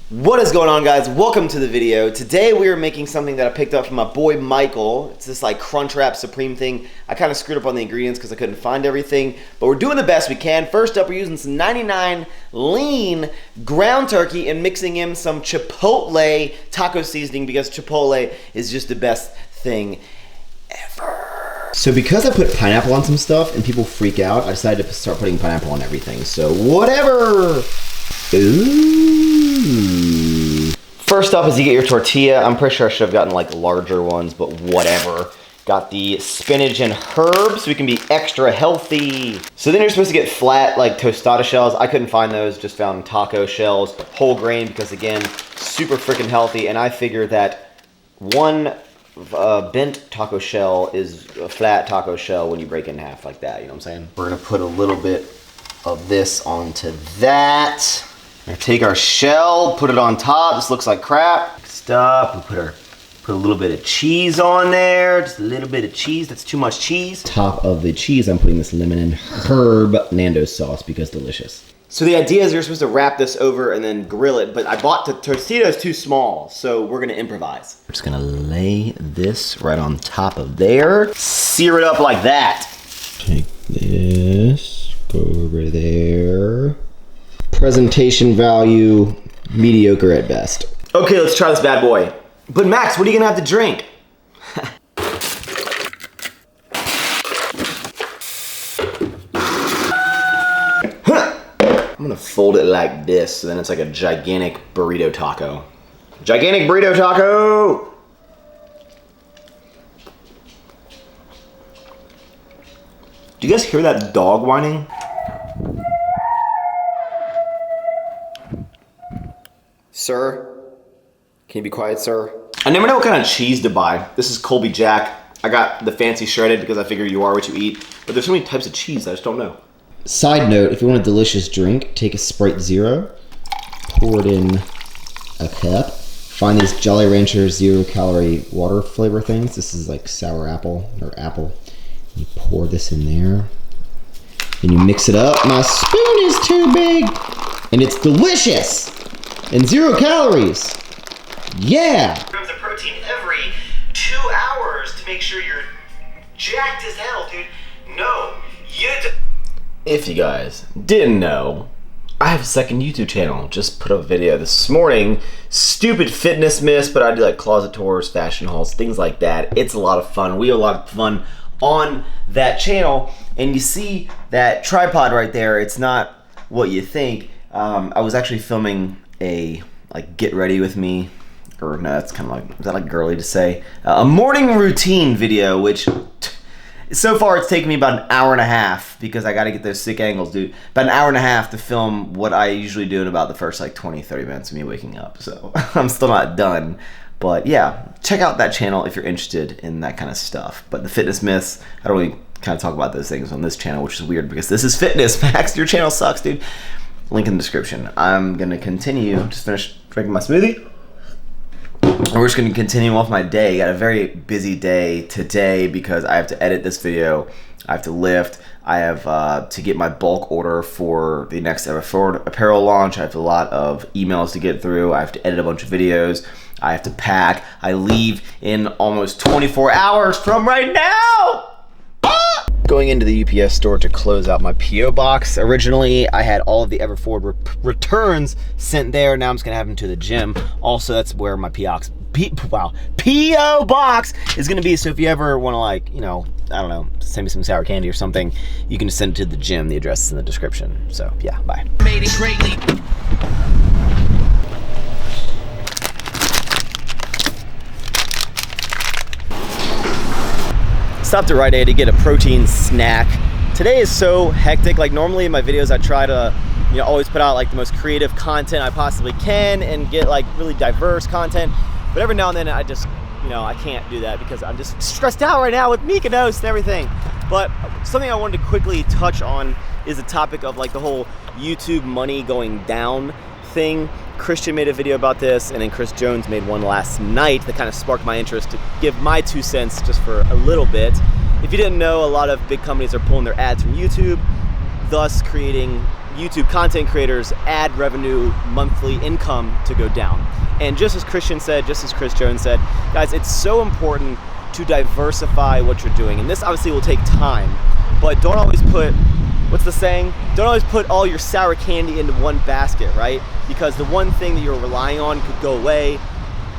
What is going on, guys? Welcome to the video. Today we are making something that I picked up from my boy Michael. It's this like Crunchwrap Supreme thing. I kind of screwed up on the ingredients because I couldn't find everything, but we're doing the best we can. First up, we're using some 99 lean ground turkey and mixing in some Chipotle taco seasoning because Chipotle is just the best thing ever. So because I put pineapple on some stuff and people freak out, I decided to start putting pineapple on everything. So whatever. Ooh. First up is you get your tortilla. I'm pretty sure I should have gotten like larger ones, but whatever. Got the spinach and herbs so we can be extra healthy. So then you're supposed to get flat like tostada shells. I couldn't find those, just found taco shells, whole grain, because again, super freaking healthy. And I figure that one bent taco shell is a flat taco shell when you break it in half like that, you know what I'm saying? We're gonna put a little bit of this onto that. We're gonna take our shell, put it on top. This looks like crap. Next up, we put a little bit of cheese on there. Just a little bit of cheese. That's too much cheese. Top of the cheese, I'm putting this lemon and herb Nando's sauce because delicious. So the idea is you're supposed to wrap this over and then grill it, but I bought the tortillas too small, so we're gonna improvise. We're just gonna lay this right on top of there. Sear it up like that. Take this, go over there. Presentation value, mediocre at best. Okay, let's try this bad boy. But Max, what are you gonna have to drink? I'm gonna fold it like this, so then it's like a gigantic burrito taco. Gigantic burrito taco! Do you guys hear that dog whining? Sir? Can you be quiet, sir? I never know what kind of cheese to buy. This is Colby Jack. I got the fancy shredded because I figure you are what you eat, but there's so many types of cheese I just don't know. Side note, if you want a delicious drink, take a Sprite Zero, pour it in a cup. Find these Jolly Rancher 0-calorie water flavor things. This is like sour apple or apple. You pour this in there, and you mix it up. My spoon is too big, and it's delicious and 0 calories. Yeah. Grams of protein every 2 hours to make sure you're jacked as hell, dude. No, if you guys didn't know, I have a second YouTube channel. Just put up a video this morning. Stupid fitness myths, but I do like closet tours, fashion hauls, things like that. It's a lot of fun. We have a lot of fun on that channel. And you see that tripod right there, it's not what you think. I was actually filming a like get ready with me, or no, that's kind of like, is that like girly to say? A morning routine video, which so far it's taken me about an hour and a half because I gotta get those sick angles, dude. About an hour and a half to film what I usually do in about the first like 20-30 minutes of me waking up. So I'm still not done. But yeah, check out that channel if you're interested in that kind of stuff. But the fitness myths, I don't really kind of talk about those things on this channel, which is weird because this is fitness, Max. Your channel sucks, dude. Link in the description. I'm gonna continue, just finished drinking my smoothie. And we're just gonna continue off my day. Got a very busy day today because I have to edit this video. I have to lift. I have to get my bulk order for the next apparel launch. I have a lot of emails to get through. I have to edit a bunch of videos. I have to pack. I leave in almost 24 hours from right now. Going into the UPS store to close out my PO box. Originally, I had all of the Everforward returns sent there. Now I'm just gonna have them to the gym. Also, that's where my PO P.O. box is gonna be, so if you ever wanna, like, you know, I don't know, send me some sour candy or something, you can just send it to the gym. The address is in the description. So yeah, bye. Made it greatly. Stopped at Rite Aid to get a protein snack. Today is so hectic. Like, normally in my videos I try to, you know, always put out like the most creative content I possibly can and get like really diverse content. But every now and then I just, you know, I can't do that because I'm just stressed out right now with Mykonos and everything. But something I wanted to quickly touch on is the topic of like the whole YouTube money going down thing. Christian made a video about this, and then Chris Jones made one last night that kind of sparked my interest to give my 2 cents just for a little bit. If you didn't know, a lot of big companies are pulling their ads from YouTube, thus creating YouTube content creators' ad revenue monthly income to go down. And just as Christian said, just as Chris Jones said, guys, it's so important to diversify what you're doing. And this obviously will take time, but don't always put, what's the saying? Don't always put all your sour candy into one basket, right? Because the one thing that you're relying on could go away.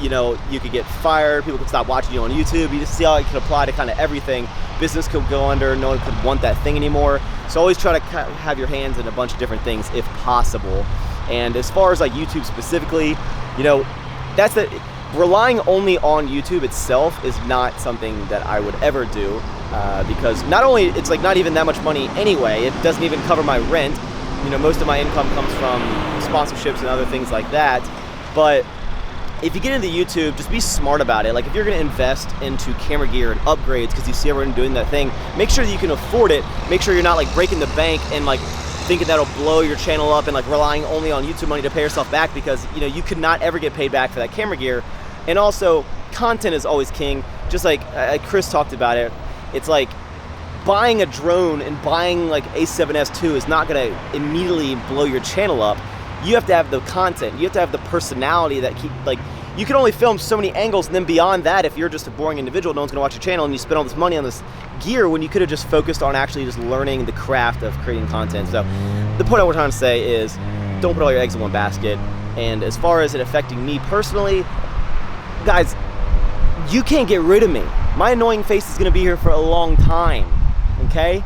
You know, you could get fired, people could stop watching you on YouTube. You just see how it can apply to kind of everything. Business could go under, no one could want that thing anymore. So always try to have your hands in a bunch of different things if possible. And as far as like YouTube specifically, you know, that's the, relying only on YouTube itself is not something that I would ever do. Because not only, it's like not even that much money anyway, it doesn't even cover my rent. You know, most of my income comes from sponsorships and other things like that. But if you get into YouTube, just be smart about it. Like, if you're gonna invest into camera gear and upgrades because you see everyone doing that thing, make sure that you can afford it. Make sure you're not like breaking the bank and like thinking that'll blow your channel up and like relying only on YouTube money to pay yourself back, because, you know, you could not ever get paid back for that camera gear. And also, content is always king. Just like Chris talked about it, it's like buying a drone and buying like A7S II is not gonna immediately blow your channel up. You have to have the content, you have to have the personality that like, you can only film so many angles, and then beyond that, if you're just a boring individual, no one's gonna watch your channel, and you spend all this money on this gear when you could have just focused on actually just learning the craft of creating content. So the point I was trying to say is, don't put all your eggs in one basket. And as far as it affecting me personally, guys, you can't get rid of me. My annoying face is gonna be here for a long time, okay?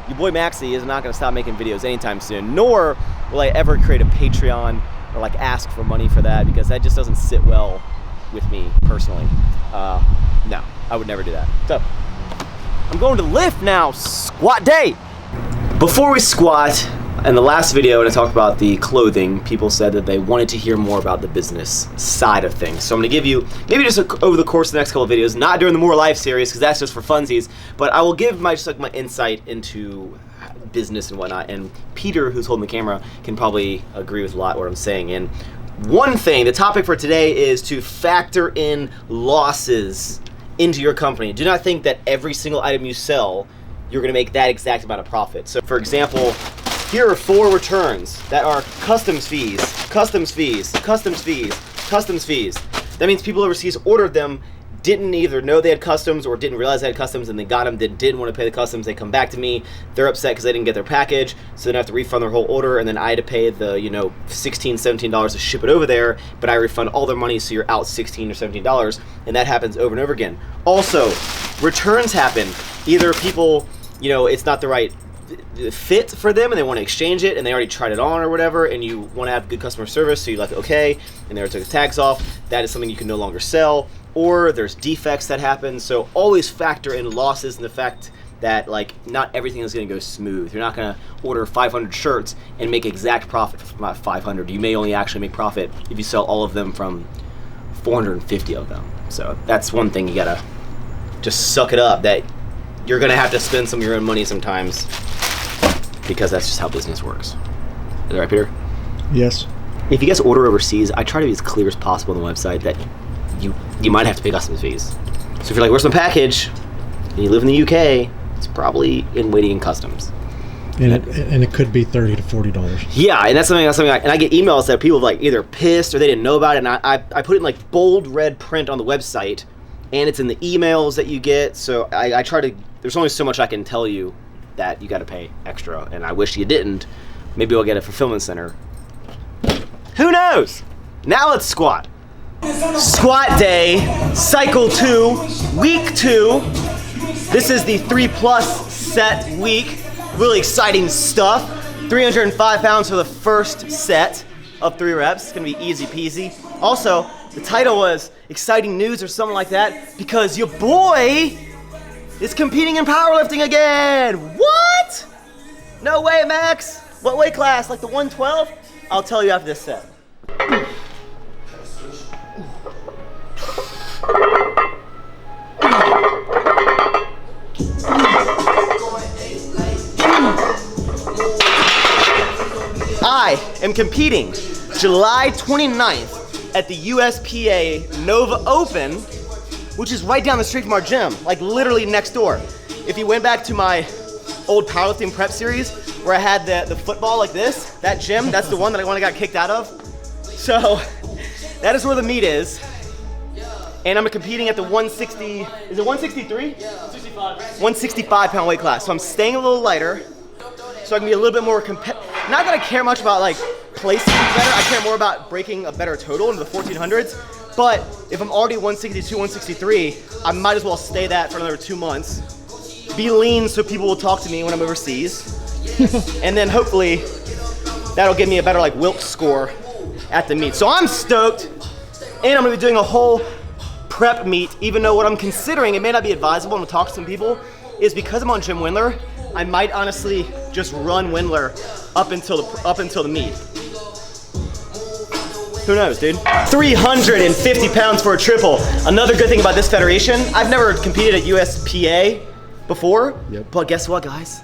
Your boy Maxxy is not gonna stop making videos anytime soon, nor will I ever create a Patreon or like ask for money for that, because that just doesn't sit well with me personally. No, I would never do that. So, I'm going to lift now, squat day. Before we squat, in the last video when I talked about the clothing, people said that they wanted to hear more about the business side of things. So I'm gonna give you, maybe just over the course of the next couple of videos, not during the More Life series, because that's just for funsies, but I will give my, just like my insight into business and whatnot, and Peter, who's holding the camera, can probably agree with a lot of what I'm saying. And one thing, the topic for today is to factor in losses into your company. Do not think that every single item you sell, you're gonna make that exact amount of profit. So for example, here are 4 returns that are customs fees, customs fees, customs fees, customs fees. That means people overseas ordered them, didn't either know they had customs or didn't realize they had customs, and they got them, didn't want to pay the customs. They come back to me, they're upset because they didn't get their package, so then I have to refund their whole order, and then I had to pay the, you know, $16, $17 to ship it over there, but I refund all their money, so you're out $16 or $17, and that happens over and over again. Also, returns happen. Either people, you know, it's not the right fit for them and they want to exchange it, and they already tried it on or whatever, and you want to have good customer service, so you like, okay, and they already took the tags off. That is something you can no longer sell. Or there's defects that happen. So always factor in losses and the fact that like not everything is going to go smooth. You're not going to order 500 shirts and make exact profit from 500. You may only actually make profit if you sell all of them from 450 of them. So that's one thing you gotta just suck it up, that you're going to have to spend some of your own money sometimes, because that's just how business works. Is that right, Peter? Yes. If you guys order overseas, I try to be as clear as possible on the website that you might have to pay customs fees. So if you're like, where's my package? And you live in the UK, it's probably in waiting in customs. And it could be $30 to $40. Yeah, and that's something like, and I get emails that people like either pissed or they didn't know about it, and I put it in like bold red print on the website, and it's in the emails that you get. So I try to, there's only so much I can tell you that you got to pay extra, and I wish you didn't. Maybe we'll get a fulfillment center. Who knows? Now let's squat. Squat day, cycle 2, week 2. This is the 3+ set week. Really exciting stuff. 305 pounds for the first set of 3 reps. It's gonna be easy peasy. Also, the title was exciting news or something like that because your boy is competing in powerlifting again. What? No way, Max. What weight class? Like the 112? I'll tell you after this set. I am competing July 29th at the USPA Nova Open, which is right down the street from our gym, like literally next door. If you went back to my old powerlifting prep series where I had the football like this, that gym, that's the one that I got kicked out of. So that is where the meet is. And I'm competing at the 160, is it 163? 165. 165 pound weight class. So I'm staying a little lighter so I can be a little bit more competitive. Not that I care much about like placing better, I care more about breaking a better total into the 1400s. But if I'm already 162, 163, I might as well stay that for another 2 months. Be lean so people will talk to me when I'm overseas. And then hopefully that'll give me a better like Wilks score at the meet. So I'm stoked, and I'm gonna be doing a whole prep meet, even though what I'm considering, it may not be advisable, I'm gonna talk to some people, is because I'm on Jim Windler, I might honestly just run Windler up until the meet. Who knows, dude? 350 pounds for a triple. Another good thing about this federation, I've never competed at USPA before, but guess what, guys?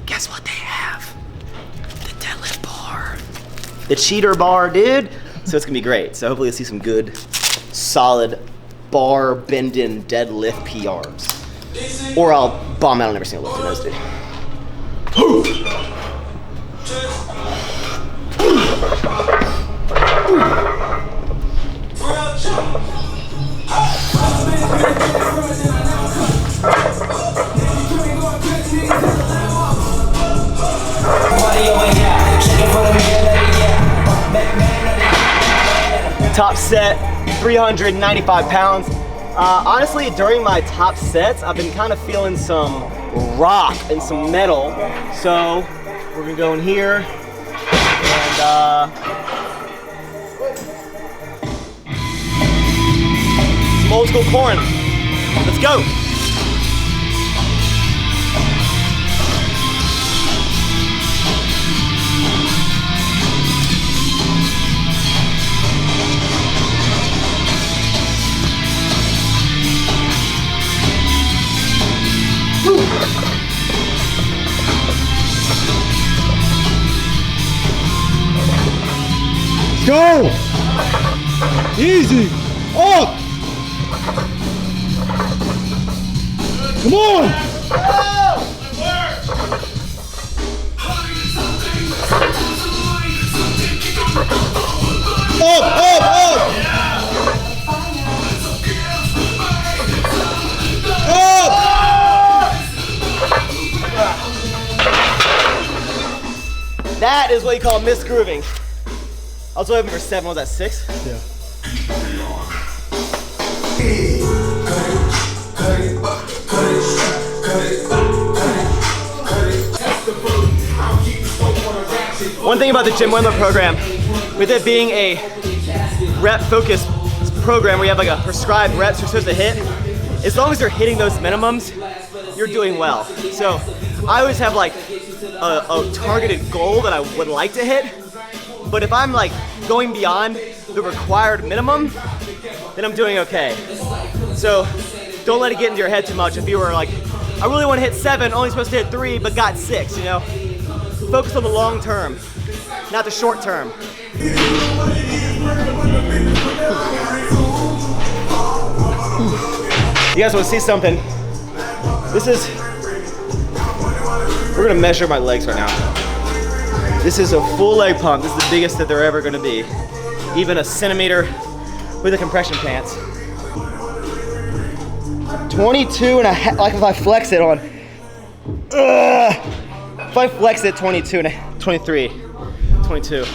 Guess what they have? The deadlift bar. The cheater bar, dude. So it's gonna be great. So hopefully you'll see some good, solid bar bending deadlift PRs. Or I'll bomb out on every single lift in those, dude. Top set, 395 pounds. Honestly, during my top sets, I've been kind of feeling some rock and some metal. So we're gonna go in here and some old school corn. Let's go. Go! Easy! Up! Come on! Up, up, up! Up! That is what you call misgrooving. I was waiting for 7, was that 6? Yeah. One thing about the Jim Windler program, with it being a rep-focused program where you have like a prescribed reps you're supposed to hit, as long as you're hitting those minimums, you're doing well. So I always have like a targeted goal that I would like to hit, but if I'm like going beyond the required minimum, then I'm doing okay. So don't let it get into your head too much. If you were like, I really want to hit 7, only supposed to hit 3, but got 6, you know? Focus on the long term, not the short term. You guys want to see something? We're gonna measure my legs right now. This is a full leg pump. This is the biggest that they're ever gonna be. Even a centimeter with the compression pants. 22 and a half, like if I flex it on, if I flex it 22 and 23, 22.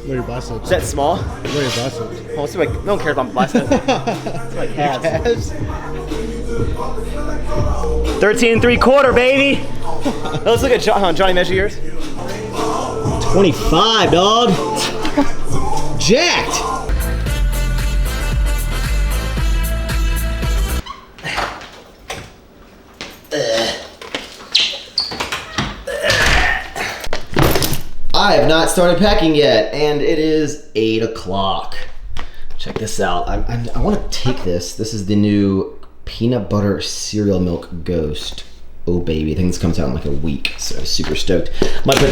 What are your biceps? Is that small? What are your biceps? Well, let's see like, no one cares about my biceps. It's like calves. 13 3/4, baby. Let's look at Johnny, measure yours. 25, dog. Jacked. I have not started packing yet, and it is 8 o'clock. Check this out. I want to take this. This is the new peanut butter cereal milk ghost. Oh baby, I think this comes out in like a week, so super stoked. Might put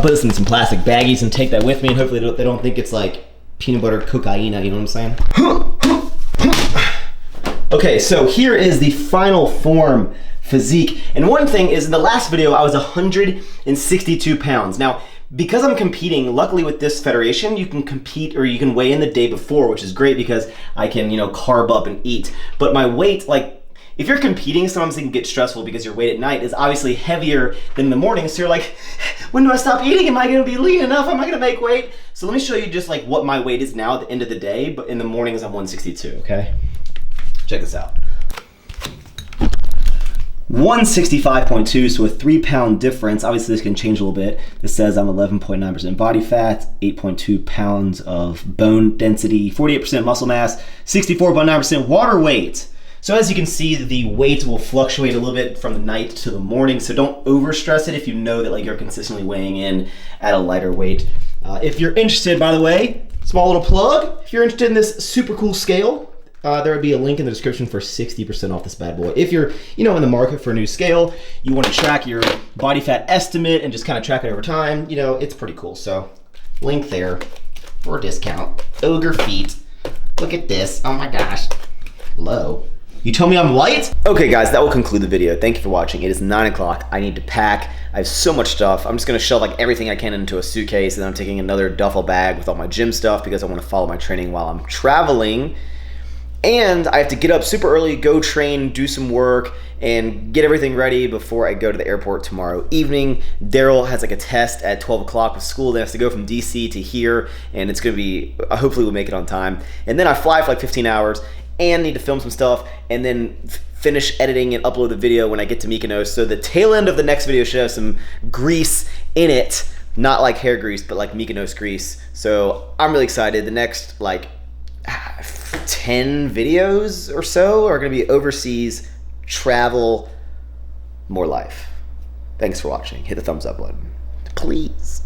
this in some plastic baggies and take that with me, and hopefully they don't think it's like peanut butter cocaine. You know what I'm saying? Okay, so here is the final form physique. And one thing is, in the last video, I was 162 pounds. Now, because I'm competing, luckily with this federation, you can compete or you can weigh in the day before, which is great because I can, you know, carb up and eat. But my weight, like, if you're competing, sometimes it can get stressful because your weight at night is obviously heavier than in the morning. So you're like, when do I stop eating? Am I gonna be lean enough? Am I gonna make weight? So let me show you just like what my weight is now at the end of the day, but in the mornings I'm 162, okay? Check this out. 165.2, so a 3-pound difference. Obviously this can change a little bit. This says I'm 11.9% body fat, 8.2 pounds of bone density, 48% muscle mass, 64.9% water weight. So as you can see, the weight will fluctuate a little bit from the night to the morning, so don't overstress it if you know that like you're consistently weighing in at a lighter weight. If you're interested, by the way, small little plug, if you're interested in this super cool scale, there would be a link in the description for 60% off this bad boy. If you're, you know, in the market for a new scale, you want to track your body fat estimate and just kind of track it over time, you know, it's pretty cool. So link there for a discount. Ogre feet. Look at this. Oh my gosh. Low. You told me I'm light? Okay guys, that will conclude the video. Thank you for watching. It is 9 o'clock. I need to pack. I have so much stuff. I'm just gonna shove like everything I can into a suitcase, and then I'm taking another duffel bag with all my gym stuff because I want to follow my training while I'm traveling. And I have to get up super early, go train, do some work, and get everything ready before I go to the airport tomorrow evening. Daryl has like a test at 12 o'clock with school. They have to go from DC to here, and it's gonna be, hopefully we'll make it on time. And then I fly for like 15 hours and need to film some stuff and then finish editing and upload the video when I get to Mykonos. So the tail end of the next video should have some grease in it, not like hair grease, but like Mykonos grease. So I'm really excited. The next like 10 videos or so are gonna be overseas, travel, more life. Thanks for watching. Hit the thumbs up button. Please.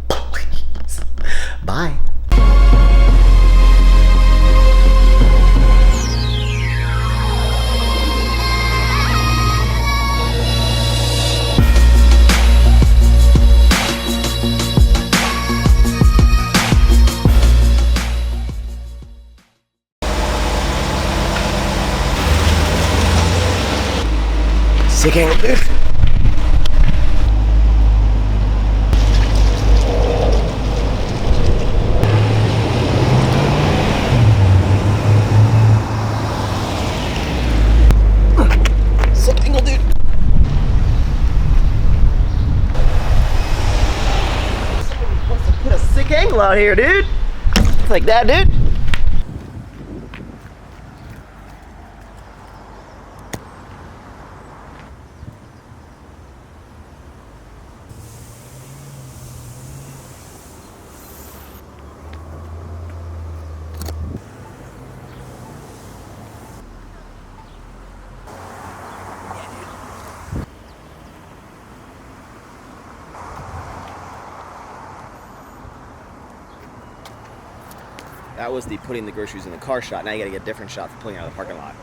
Please. Bye. Sick angle, dude. Sick angle, dude. Someone wants to put a sick angle out here, dude. It's like that, dude. That was the putting the groceries in the car shot. Now you gotta get a different shot for pulling out of the parking lot.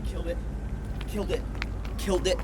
Killed it. Killed it. Killed it.